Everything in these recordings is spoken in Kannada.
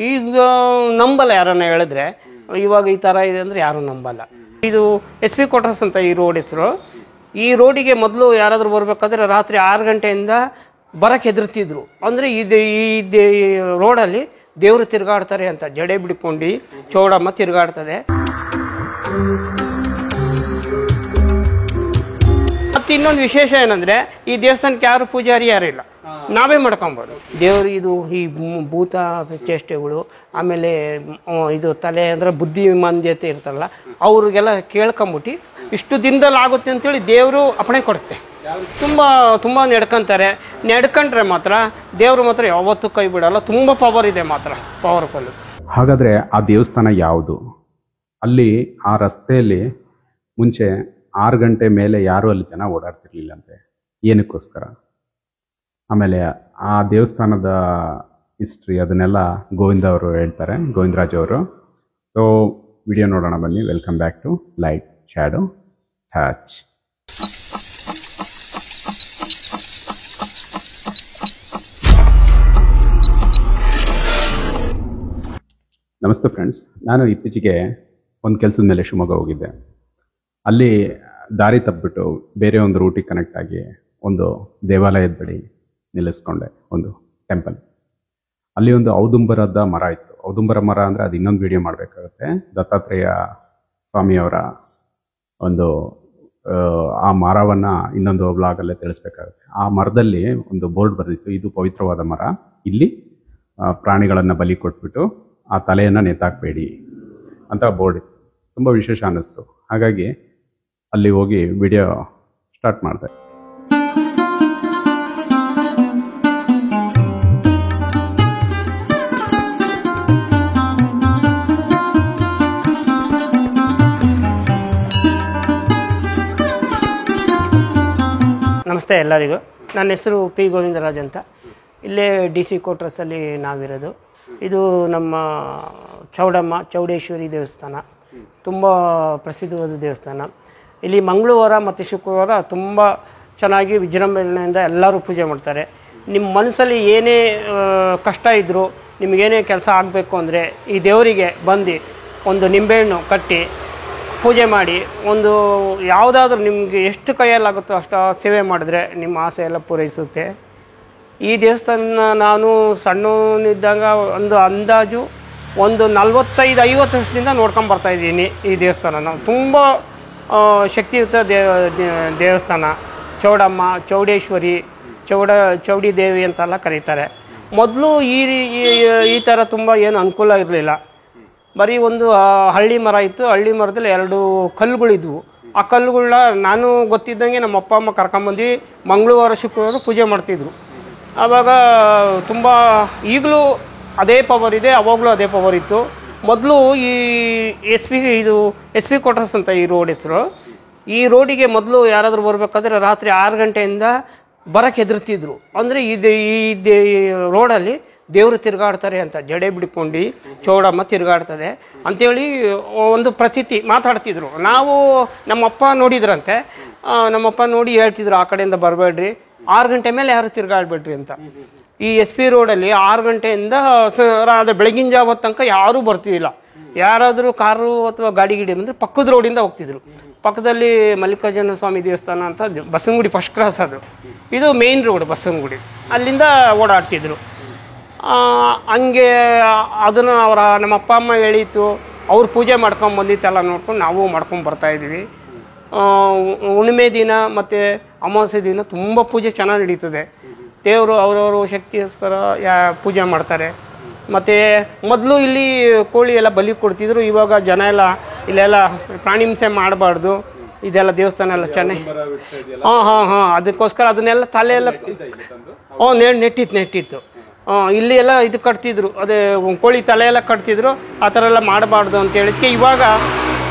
ಈಗ ನಂಬಲ್ಲ ಯಾರನ್ನ ಹೇಳಿದ್ರೆ, ಇವಾಗ ಈ ಥರ ಇದೆ ಅಂದರೆ ಯಾರು ನಂಬಲ್ಲ. ಇದು SP ಕ್ವಾರ್ಟರ್ಸ್ ಅಂತ ಈ ರೋಡ್ ಹೆಸರು. ಈ ರೋಡಿಗೆ ಮೊದಲು ಯಾರಾದರೂ ಬರಬೇಕಾದ್ರೆ ರಾತ್ರಿ 6 ಗಂಟೆಯಿಂದ ಬರಕ್ಕೆ ಹೆದರ್ತಿದ್ರು. ಅಂದರೆ ಈ ರೋಡಲ್ಲಿ ದೇವರು ತಿರುಗಾಡ್ತಾರೆ ಅಂತ, ಜಡೆ ಬಿಡ್ಕೊಂಡು ಚೌಡಮ್ಮ ತಿರುಗಾಡ್ತದೆ. ಮತ್ತು ಇನ್ನೊಂದು ವಿಶೇಷ ಏನಂದರೆ, ಈ ದೇವಸ್ಥಾನಕ್ಕೆ ಯಾರು ಪೂಜಾರಿ ಯಾರು ಇಲ್ಲ, ನಾವೇ ಮಾಡ್ಕೊಬೋದು. ದೇವರು ಇದು ಈ ಭೂತ ಚೇಷ್ಟೆಗಳು, ಆಮೇಲೆ ಇದು ತಲೆ ಅಂದರೆ ಬುದ್ಧಿಮಾಂದ್ಯತೆ ಇರ್ತಲ್ಲ, ಅವ್ರಿಗೆಲ್ಲ ಕೇಳ್ಕೊಂಬಿಟ್ಟು ಇಷ್ಟು ದಿನದಲ್ಲಿ ಆಗುತ್ತೆ ಅಂತೇಳಿ ದೇವರು ಅಪ್ಪಣೆ ಕೊಡುತ್ತೆ. ತುಂಬ ನಡ್ಕೊಂತಾರೆ. ನಡ್ಕೊಂಡ್ರೆ ಮಾತ್ರ ದೇವರು ಮಾತ್ರ ಯಾವತ್ತೂ ಕೈ ಬಿಡಲ್ಲ. ತುಂಬ ಪವರ್ ಇದೆ ಮಾತ್ರ, ಪವರ್ಫುಲ್. ಹಾಗಾದರೆ ಆ ದೇವಸ್ಥಾನ ಯಾವುದು? ಅಲ್ಲಿ ಆ ರಸ್ತೆಯಲ್ಲಿ ಮುಂಚೆ 6 ಗಂಟೆ ಮೇಲೆ ಯಾರೂ ಅಲ್ಲಿ ಜನ ಓಡಾಡ್ತಿರ್ಲಿಲ್ಲಂತೆ. ಏನಕ್ಕೋಸ್ಕರ? ಆಮೇಲೆ ಆ ದೇವಸ್ಥಾನದ ಹಿಸ್ಟ್ರಿ ಅದನ್ನೆಲ್ಲ ಗೋವಿಂದ ಅವರು ಹೇಳ್ತಾರೆ, ಗೋವಿಂದರಾಜ್ ಅವರು. ಸೊ ವಿಡಿಯೋ ನೋಡೋಣ ಬನ್ನಿ. Welcome back to light shadow touch. ನಮಸ್ತೆ ಫ್ರೆಂಡ್ಸ್, ನಾನು ಇತ್ತೀಚೆಗೆ ಒಂದು ಕೆಲಸದ ಮೇಲೆ ಶಿವಮೊಗ್ಗ ಹೋಗಿದ್ದೆ. ಅಲ್ಲಿ ದಾರಿ ತಪ್ಪಿಬಿಟ್ಟು ಬೇರೆ ಒಂದು ರೂಟಿಗೆ ಕನೆಕ್ಟ್ ಆಗಿ ಒಂದು ದೇವಾಲಯದ ಬಳಿ ನಿಲ್ಲಿಸ್ಕೊಂಡೆ, ಒಂದು ಟೆಂಪಲ್. ಅಲ್ಲಿ ಒಂದು ಔದುಂಬರದ ಮರ ಇತ್ತು. ಔದುಂಬರ ಮರ ಅಂದರೆ ಅದು ಇನ್ನೊಂದು ವಿಡಿಯೋ ಮಾಡಬೇಕಾಗುತ್ತೆ. ದತ್ತಾತ್ರೇಯ ಸ್ವಾಮಿಯವರ ಒಂದು ಆ ಮರವನ್ನು ಇನ್ನೊಂದು ಬ್ಲಾಗಲ್ಲೇ ತಿಳಿಸ್ಬೇಕಾಗುತ್ತೆ. ಆ ಮರದಲ್ಲಿ ಒಂದು ಬೋರ್ಡ್ ಬರೆದಿತ್ತು, ಇದು ಪವಿತ್ರವಾದ ಮರ, ಇಲ್ಲಿ ಪ್ರಾಣಿಗಳನ್ನು ಬಲಿ ಕೊಟ್ಬಿಟ್ಟು ಆ ತಲೆಯನ್ನು ನೇತಾಕಬೇಡಿ ಅಂತ ಬೋರ್ಡ್ ಇತ್ತು. ತುಂಬ ವಿಶೇಷ ಅನ್ನಿಸ್ತು. ಹಾಗಾಗಿ ಅಲ್ಲಿ ಹೋಗಿ ವಿಡಿಯೋ ಸ್ಟಾರ್ಟ್ ಮಾಡಿದೆ. ನಮಸ್ತೆ ಎಲ್ಲರಿಗೂ. ನನ್ನ ಹೆಸರು P. ಗೋವಿಂದರಾಜ್ ಅಂತ. ಇಲ್ಲೇ DC ಕ್ವಾರ್ಟರ್ಸಲ್ಲಿ ನಾವಿರೋದು. ಇದು ನಮ್ಮ ಚೌಡೇಶ್ವರಿ ದೇವಸ್ಥಾನ, ತುಂಬ ಪ್ರಸಿದ್ಧವಾದ ದೇವಸ್ಥಾನ. ಇಲ್ಲಿ ಮಂಗಳವಾರ ಮತ್ತು ಶುಕ್ರವಾರ ತುಂಬ ಚೆನ್ನಾಗಿ ವಿಜೃಂಭಣೆಯಿಂದ ಎಲ್ಲರೂ ಪೂಜೆ ಮಾಡ್ತಾರೆ. ನಿಮ್ಮ ಮನಸ್ಸಲ್ಲಿ ಏನೇ ಕಷ್ಟ ಇದ್ದರೂ, ನಿಮಗೇನೇ ಕೆಲಸ ಆಗಬೇಕು ಅಂದರೆ ಈ ದೇವರಿಗೆ ಬಂದು ಒಂದು ನಿಂಬೆಹಣ್ಣು ಕಟ್ಟಿ ಪೂಜೆ ಮಾಡಿ, ಒಂದು ಯಾವುದಾದ್ರೂ ನಿಮಗೆ ಎಷ್ಟು ಕೈಯಲ್ಲಾಗುತ್ತೋ ಅಷ್ಟು ಸೇವೆ ಮಾಡಿದ್ರೆ ನಿಮ್ಮ ಆಸೆ ಎಲ್ಲ ಪೂರೈಸುತ್ತೆ. ಈ ದೇವಸ್ಥಾನ ನಾನು ಸಣ್ಣನಿದ್ದಾಗ ಒಂದು ಅಂದಾಜು ಒಂದು 45-50 ವರ್ಷದಿಂದ ನೋಡ್ಕೊಂಬರ್ತಾಯಿದ್ದೀನಿ. ಈ ದೇವಸ್ಥಾನ ತುಂಬ ಶಕ್ತಿಯುತ ದೇವಸ್ಥಾನ. ಚೌಡಮ್ಮ, ಚೌಡೇಶ್ವರಿ, ಚೌಡಿ ದೇವಿ ಅಂತೆಲ್ಲ ಕರೀತಾರೆ. ಮೊದಲು ಈ ಥರ ತುಂಬ ಏನು ಅನುಕೂಲ ಇರಲಿಲ್ಲ. ಬರೀ ಒಂದು ಹಳ್ಳಿ ಮರ ಇತ್ತು. ಹಳ್ಳಿ ಮರದಲ್ಲಿ 2 ಕಲ್ಲುಗಳಿದ್ವು. ಆ ಕಲ್ಲುಗಳನ್ನ ನಾನು ಗೊತ್ತಿದ್ದಂಗೆ ನಮ್ಮ ಅಪ್ಪ ಅಮ್ಮ ಕರ್ಕೊಂಬಂದು ಮಂಗಳವಾರ ಶುಕ್ರವಾರ ಪೂಜೆ ಮಾಡ್ತಿದ್ರು. ಆವಾಗ ತುಂಬ, ಈಗಲೂ ಅದೇ ಪವರ್ ಇದೆ, ಅವಾಗಲೂ ಅದೇ ಪವರ್ ಇತ್ತು. ಮೊದಲು ಈ SP ಕ್ವಾರ್ಟರ್ಸ್ ಅಂತ ಈ ರೋಡ್ ಹೆಸರು. ಈ ರೋಡಿಗೆ ಮೊದಲು ಯಾರಾದರೂ ಬರಬೇಕಾದ್ರೆ ರಾತ್ರಿ 6 ಗಂಟೆಯಿಂದ ಬರಕ್ಕೆ ಹೆದರ್ತಿದ್ರು. ಅಂದರೆ ಈ ರೋಡಲ್ಲಿ ದೇವರು ತಿರುಗಾಡ್ತಾರೆ ಅಂತ, ಜಡೆ ಬಿಡ್ಕೊಂಡು ಚೌಡಮ್ಮ ತಿರುಗಾಡ್ತದೆ ಅಂಥೇಳಿ ಒಂದು ಪ್ರತೀತಿ ಮಾತಾಡ್ತಿದ್ರು. ನಾವು ನಮ್ಮಪ್ಪ ನೋಡಿದ್ರಂತೆ. ನಮ್ಮಪ್ಪ ನೋಡಿ ಹೇಳ್ತಿದ್ರು, ಆ ಕಡೆಯಿಂದ ಬರಬೇಡ್ರಿ, 6 ಗಂಟೆ ಮೇಲೆ ಯಾರು ತಿರುಗಾಡ್ಬೇಡ್ರಿ ಅಂತ. ಈ SP ರೋಡಲ್ಲಿ 6 ಗಂಟೆಯಿಂದ ಬೆಳಗಿನ ಜಾವ ತನಕ ಯಾರೂ ಬರ್ತಿದ್ದಿಲ್ಲ. ಯಾರಾದರೂ ಕಾರು ಅಥವಾ ಗಾಡಿ ಬಂದರೆ ಪಕ್ಕದ ರೋಡಿಂದ ಹೋಗ್ತಿದ್ರು. ಪಕ್ಕದಲ್ಲಿ ಮಲ್ಲಿಕಾರ್ಜುನ ಸ್ವಾಮಿ ದೇವಸ್ಥಾನ ಅಂತ ಬಸವನಗುಡಿ ಫಸ್ಟ್ ಕ್ರಾಸ್, ಅದು ಇದು ಮೇನ್ ರೋಡ್ ಬಸವನಗುಡಿ, ಅಲ್ಲಿಂದ ಓಡಾಡ್ತಿದ್ರು. ಹಂಗೆ ಅದನ್ನು ನಮ್ಮ ಅಪ್ಪ ಅಮ್ಮ ಹೇಳಿತ್ತು. ಅವ್ರು ಪೂಜೆ ಮಾಡ್ಕೊಂಡು ಬಂದಿತ್ತೆಲ್ಲ ನೋಡ್ಕೊಂಡು ನಾವು ಮಾಡ್ಕೊಂಡು ಬರ್ತಾಯಿದ್ವಿ. ಹುಣ್ಣಿಮೆ ದಿನ ಮತ್ತು ಅಮಾವಾಸ್ಯೆ ದಿನ ತುಂಬ ಪೂಜೆ ಚೆನ್ನಾಗಿ ನಡೀತದೆ. ದೇವರು ಅವರವರು ಶಕ್ತಿಗೋಸ್ಕರ ಪೂಜೆ ಮಾಡ್ತಾರೆ. ಮತ್ತು ಮೊದಲು ಇಲ್ಲಿ ಕೋಳಿ ಎಲ್ಲ ಬಲಿ ಕೊಡ್ತಿದ್ರು. ಇವಾಗ ಜನ ಎಲ್ಲ ಇಲ್ಲೆಲ್ಲ ಪ್ರಾಣಿ ಹಿಂಸೆ ಮಾಡಬಾರ್ದು, ಇದೆಲ್ಲ ದೇವಸ್ಥಾನ ಎಲ್ಲ ಚೆನ್ನಾಗಿ ಅದಕ್ಕೋಸ್ಕರ ಅದನ್ನೆಲ್ಲ ತಲೆ ಎಲ್ಲ ನೆಟ್ಟಿತ್ತು. ಇಲ್ಲಿ ಎಲ್ಲ ಇದು ಕಟ್ತಿದ್ರು, ಅದೇ ಕೋಳಿ ತಲೆ ಎಲ್ಲ ಕಟ್ತಿದ್ರು. ಆ ಥರ ಎಲ್ಲ ಮಾಡಬಾರ್ದು ಅಂತ ಹೇಳಿದ್ಕೆ ಇವಾಗ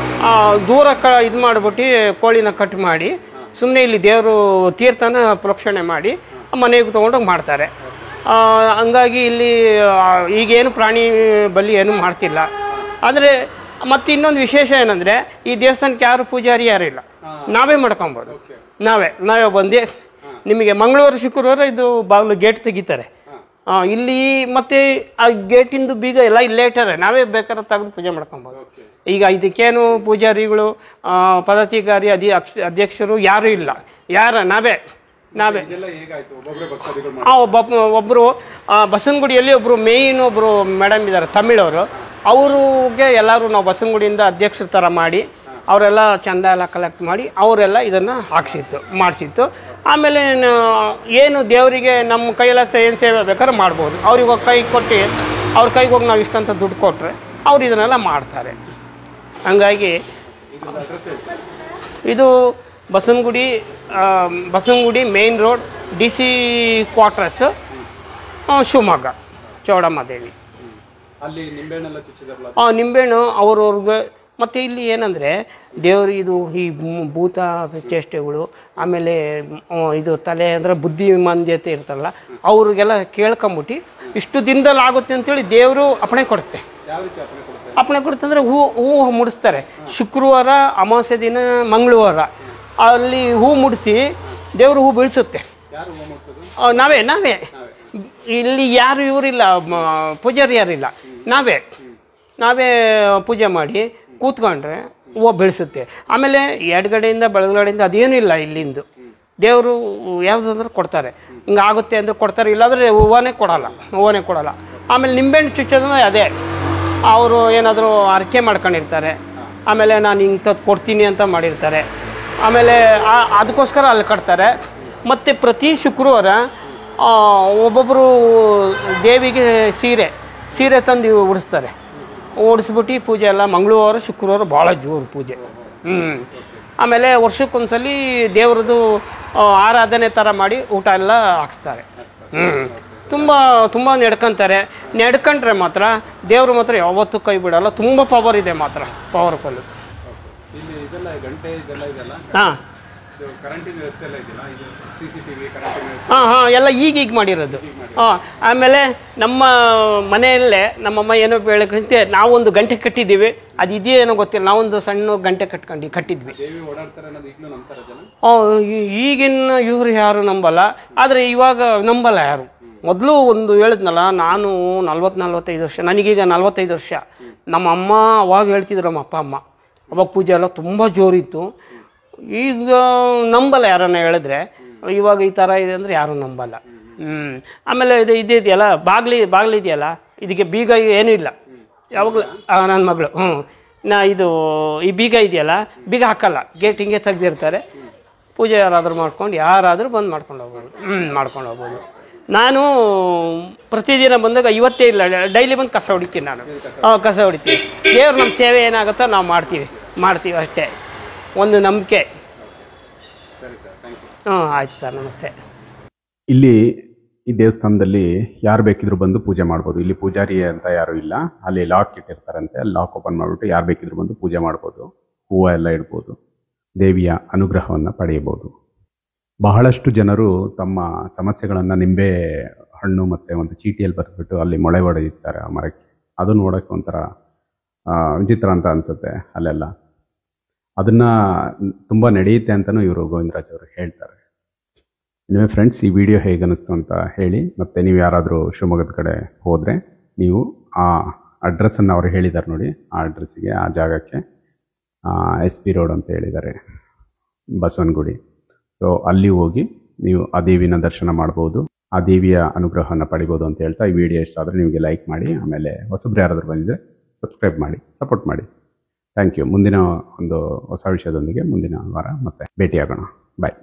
ದೂರ ಇದು ಮಾಡಿಬಿಟ್ಟು ಕೋಳಿನ ಕಟ್ ಮಾಡಿ ಸುಮ್ಮನೆ ಇಲ್ಲಿ ದೇವರು ತೀರ್ಥನ ಪ್ರೋಕ್ಷಣೆ ಮಾಡಿ ಮನೆಗೆ ತೊಗೊಂಡೋಗಿ ಮಾಡ್ತಾರೆ. ಹಂಗಾಗಿ ಇಲ್ಲಿ ಈಗೇನು ಪ್ರಾಣಿ ಬಲಿ ಏನು ಮಾಡ್ತಿಲ್ಲ. ಆದರೆ ಮತ್ತು ಇನ್ನೊಂದು ವಿಶೇಷ ಏನಂದರೆ, ಈ ದೇವಸ್ಥಾನಕ್ಕೆ ಯಾರು ಪೂಜಾರಿ ಯಾರು ಇಲ್ಲ, ನಾವೇ ಮಾಡ್ಕೊಬೋದು. ನಾವೇ ಬಂದು ನಿಮಗೆ ಮಂಗಳವಾರ ಶುಕ್ರವಾರ ಇದು ಬಾಗಿಲು ಗೇಟ್ ತೆಗಿತಾರೆ. ಇಲ್ಲಿ ಮತ್ತೆ ಆ ಗೇಟಿಂದು ಬೀಗ ಎಲ್ಲ ಇಲ್ಲೇ ಇಟ್ಟಾರೆ, ನಾವೇ ಬೇಕಾದ್ರೆ ತೆಗೆದು ಪೂಜೆ ಮಾಡ್ಕೊಬೋದು. ಈಗ ಇದಕ್ಕೇನು ಪೂಜಾರಿಗಳು ಪದಾಧಿಕಾರಿ ಅಧ್ಯಕ್ಷರು ಯಾರು ಇಲ್ಲ, ನಾವೇ ಒಬ್ಬರು ಬಸವನಗುಡಿಯಲ್ಲಿ ಒಬ್ಬರು ಮೇಯ್ನ್ ಒಬ್ಬರು ಮೇಡಮ್ ಇದ್ದಾರೆ ತಮಿಳವರು, ಅವ್ರಿಗೆ ಎಲ್ಲರೂ ನಾವು ಬಸವನಗುಡಿಯಿಂದ ಅಧ್ಯಕ್ಷರ ಥರ ಮಾಡಿ ಅವರೆಲ್ಲ ಚಂದ ಎಲ್ಲ ಕಲೆಕ್ಟ್ ಮಾಡಿ ಅವರೆಲ್ಲ ಇದನ್ನು ಮಾಡಿಸಿತ್ತು. ಆಮೇಲೆ ಏನು ದೇವರಿಗೆ ನಮ್ಮ ಕೈಯೆಲ್ಲ ಏನು ಸೇವೆ ಬೇಕಾದ್ರೆ ಮಾಡ್ಬೋದು. ಅವ್ರಿಗೆ ಕೈ ಕೊಟ್ಟು ಅವ್ರ ಕೈಗೆ ಹೋಗಿ ನಾವು ಇಷ್ಟಂತ ದುಡ್ಡು ಕೊಟ್ಟರೆ ಅವ್ರು ಇದನ್ನೆಲ್ಲ ಮಾಡ್ತಾರೆ. ಹಂಗಾಗಿ ಇದು Basavanagudi main road DC quarters, Shivamogga, Chowdammadevi. ನಿಂಬೆಹಣ್ಣು ಅವ್ರವ್ರಿಗೆ. ಮತ್ತು ಇಲ್ಲಿ ಏನಂದರೆ ದೇವ್ರಿಗೆ ಇದು ಈ ಭೂತ ಚೇಷ್ಟೆಗಳು, ಆಮೇಲೆ ಇದು ತಲೆ ಅಂದರೆ ಬುದ್ಧಿಮಾಂದ್ಯತೆ ಇರ್ತಲ್ಲ, ಅವ್ರಿಗೆಲ್ಲ ಕೇಳ್ಕೊಂಬಿಟ್ಟು ಇಷ್ಟು ದಿನದಲ್ಲಿ ಆಗುತ್ತೆ ಅಂತೇಳಿ ದೇವರು ಅಪ್ಪಣೆ ಕೊಡುತ್ತೆ. ಅಂದರೆ ಹೂ ಮುಡಿಸ್ತಾರೆ. ಶುಕ್ರವಾರ, ಅಮಾವಾಸ್ಯೆ ದಿನ, ಮಂಗಳವಾರ ಅಲ್ಲಿ ಹೂ ಮುಡಿಸಿ ದೇವರು ಹೂ ಬೀಳಿಸುತ್ತೆ. ನಾವೇ ಇಲ್ಲಿ ಯಾರು ಇವರಿಲ್ಲ, ಪೂಜಾರಿ ಯಾರಿಲ್ಲ, ನಾವೇ ಪೂಜೆ ಮಾಡಿ ಕೂತ್ಕೊಂಡ್ರೆ ಹೂವು ಬೆಳೆಸುತ್ತೆ. ಆಮೇಲೆ ಎಡಗಡೆಯಿಂದ ಬಲಗಡೆಯಿಂದ ಅದೇನೂ ಇಲ್ಲ, ಇಲ್ಲಿಂದು ದೇವರು ಯಾವುದಾದ್ರೂ ಕೊಡ್ತಾರೆ. ಹಿಂಗಾಗುತ್ತೆ ಅಂದರೆ ಕೊಡ್ತಾರೆ, ಇಲ್ಲಾಂದರೆ ಹೂವನೇ ಕೊಡಲ್ಲ. ಆಮೇಲೆ ನಿಂಬೆಹಣ್ಣು ಚುಚ್ಚೋದ್ರೆ ಅದೇ ಅವರು ಏನಾದರೂ ಅರ್ಕೆ ಮಾಡ್ಕೊಂಡಿರ್ತಾರೆ, ಆಮೇಲೆ ನಾನು ಇಂಥದ್ದು ಕೊಡ್ತೀನಿ ಅಂತ ಮಾಡಿರ್ತಾರೆ, ಆಮೇಲೆ ಅದಕ್ಕೋಸ್ಕರ ಅಲ್ಲಿ ಕಟ್ತಾರೆ. ಮತ್ತು ಪ್ರತಿ ಶುಕ್ರವಾರ ಒಬ್ಬೊಬ್ಬರು ದೇವಿಗೆ ಸೀರೆ ತಂದು ಉಡಿಸ್ತಾರೆ. ಓಡಿಸ್ಬಿಟ್ಟು ಪೂಜೆ ಎಲ್ಲ ಮಂಗಳವಾರ ಶುಕ್ರವಾರ ಭಾಳ ಜೋರು ಪೂಜೆ. ಆಮೇಲೆ ವರ್ಷಕ್ಕೊಂದ್ಸಲಿ ದೇವ್ರದ್ದು ಆರಾಧನೆ ಥರ ಮಾಡಿ ಊಟ ಎಲ್ಲ ಹಾಕ್ಸ್ತಾರೆ. ತುಂಬ ನಡ್ಕೊಂಡ್ರೆ ಮಾತ್ರ ದೇವರು ಮಾತ್ರ ಯಾವತ್ತೂ ಕೈ ಬಿಡಲ್ಲ. ತುಂಬ ಪವರ್ ಇದೆ ಮಾತ್ರ, ಪವರ್ಫುಲ್. ಹಾಂ ಎಲ್ಲ ಈಗ ಮಾಡಿರೋದು. ಆಮೇಲೆ ನಮ್ಮ ಮನೆಯಲ್ಲೇ ನಮ್ಮಮ್ಮ ಏನೋ ಹೇಳಕ್ಕಂತೆ ನಾವೊಂದು ಗಂಟೆ ಕಟ್ಟಿದ್ದೀವಿ, ಅದು ಇದೆಯೇನೋ ಗೊತ್ತಿಲ್ಲ, ನಾವೊಂದು ಸಣ್ಣ ಗಂಟೆ ಕಟ್ಟಿದ್ವಿ. ಈಗಿನ ಇವ್ರು ಯಾರು ನಂಬಲ್ಲ, ಆದರೆ ಇವಾಗ ನಂಬಲ್ಲ ಯಾರು. ಮೊದಲು ಒಂದು ಹೇಳಿದ್ನಲ್ಲ, ನಾನು 40-45 ವರ್ಷ, ನನಗೀಗ 45 ವರ್ಷ. ನಮ್ಮ ಅಮ್ಮ ಅವಾಗ ಹೇಳ್ತಿದ್ರು, ನಮ್ಮ ಅಪ್ಪ ಅಮ್ಮ ಅವಾಗ ಪೂಜೆ ಎಲ್ಲ ತುಂಬ ಜೋರಿತ್ತು. ಈಗ ನಂಬಲ್ಲ ಯಾರನ್ನ ಹೇಳಿದ್ರೆ, ಇವಾಗ ಈ ಥರ ಇದೆ ಅಂದರೆ ಯಾರೂ ನಂಬಲ್ಲ. ಆಮೇಲೆ ಇದೆಯಲ್ಲ ಬಾಗಿಲು ಇದೆಯಲ್ಲ, ಇದಕ್ಕೆ ಬೀಗ ಏನೂ ಇಲ್ಲ ಯಾವಾಗಲೂ. ನನ್ನ ಮಗಳು ಈ ಬೀಗ ಇದೆಯಲ್ಲ, ಬೀಗ ಹಾಕಲ್ಲ, ಗೇಟ್ ಹಿಂಗೆ ತೆಗ್ದಿರ್ತಾರೆ. ಪೂಜೆ ಯಾರಾದರೂ ಬಂದು ಮಾಡ್ಕೊಂಡು ಹೋಗ್ಬೋದು. ನಾನು ಪ್ರತಿದಿನ ಬಂದಾಗ ಇವತ್ತೇ ಇಲ್ಲ, ಡೈಲಿ ಬಂದು ಕಸ ಹೊಡಿತೀನಿ. ಕಸ ಹೊಡಿತೀನಿ. ದೇವ್ರು ನಮ್ಮ ಸೇವೆ ಏನಾಗುತ್ತೋ ನಾವು ಮಾಡ್ತೀವಿ ಅಷ್ಟೇ, ಒಂದು ನಂಬಿಕೆ. ಆಯ್ತು ಸರ್, ನಮಸ್ತೆ. ಇಲ್ಲಿ ಈ ದೇವಸ್ಥಾನದಲ್ಲಿ ಯಾರು ಬೇಕಿದ್ರು ಬಂದು ಪೂಜೆ ಮಾಡ್ಬೋದು. ಇಲ್ಲಿ ಪೂಜಾರಿ ಅಂತ ಯಾರು ಇಲ್ಲ, ಅಲ್ಲಿ ಲಾಕ್ ಇಟ್ಟಿರ್ತಾರಂತೆ, ಅಲ್ಲಿ ಲಾಕ್ ಓಪನ್ ಮಾಡಿಬಿಟ್ಟು ಯಾರು ಬೇಕಿದ್ರು ಬಂದು ಪೂಜೆ ಮಾಡ್ಬೋದು, ಹೂವು ಎಲ್ಲ ಇಡ್ಬೋದು, ದೇವಿಯ ಅನುಗ್ರಹವನ್ನು ಪಡೆಯಬಹುದು. ಬಹಳಷ್ಟು ಜನರು ತಮ್ಮ ಸಮಸ್ಯೆಗಳನ್ನು ನಿಂಬೆ ಹಣ್ಣು ಮತ್ತು ಒಂದು ಚೀಟಿಯಲ್ಲಿ ಬರೆದ್ಬಿಟ್ಟು ಅಲ್ಲಿ ಮೊಳೆ ಹೊಡೆದಿರ್ತಾರೆ ಆ ಮರಕ್ಕೆ. ಅದು ನೋಡೋಕ್ಕೆ ಒಂಥರ ವಿಚಿತ್ರ ಅಂತ ಅನಿಸುತ್ತೆ ಅಲ್ಲೆಲ್ಲ. ಅದನ್ನು ತುಂಬ ನಡೆಯುತ್ತೆ ಅಂತಲೂ ಇವರು ಗೋವಿಂದರಾಜ್ ಅವರು ಹೇಳ್ತಾರೆ. ನಿಮಗೆ ಫ್ರೆಂಡ್ಸ್, ಈ ವಿಡಿಯೋ ಹೇಗೆ ಅನ್ನಿಸ್ತು ಅಂತ ಹೇಳಿ. ಮತ್ತು ನೀವು ಯಾರಾದರೂ ಶಿವಮೊಗ್ಗದ ಕಡೆ ಹೋದರೆ ನೀವು ಆ ಅಡ್ರೆಸ್ಸನ್ನು ಅವರು ಹೇಳಿದ್ದಾರೆ ನೋಡಿ, ಆ ಅಡ್ರೆಸ್ಸಿಗೆ, ಆ ಜಾಗಕ್ಕೆ SP ರೋಡ್ ಅಂತ ಹೇಳಿದ್ದಾರೆ, ಬಸವನಗುಡಿ. ಸೊ ಅಲ್ಲಿ ಹೋಗಿ ನೀವು ಆ ದೇವಿನ ದರ್ಶನ ಮಾಡ್ಬೋದು, ಆ ದೇವಿಯ ಅನುಗ್ರಹವನ್ನು ಪಡಿಬೋದು ಅಂತ ಹೇಳ್ತಾ, ಈ ವಿಡಿಯೋ ಇಷ್ಟ ಆದರೆ ನಿಮಗೆ ಲೈಕ್ ಮಾಡಿ, ಆಮೇಲೆ ಹೊಸಬ್ರು ಯಾರಾದರೂ ಬಂದಿದ್ದರೆ ಸಬ್ಸ್ಕ್ರೈಬ್ ಮಾಡಿ, ಸಪೋರ್ಟ್ ಮಾಡಿ. Thank you. ಮುಂದಿನ ಒಂದು ಹೊಸ ವಿಷಯದೊಂದಿಗೆ ಮುಂದಿನ ವಾರ ಮತ್ತೆ ಭೇಟಿಯಾಗೋಣ. ಬಾಯ್.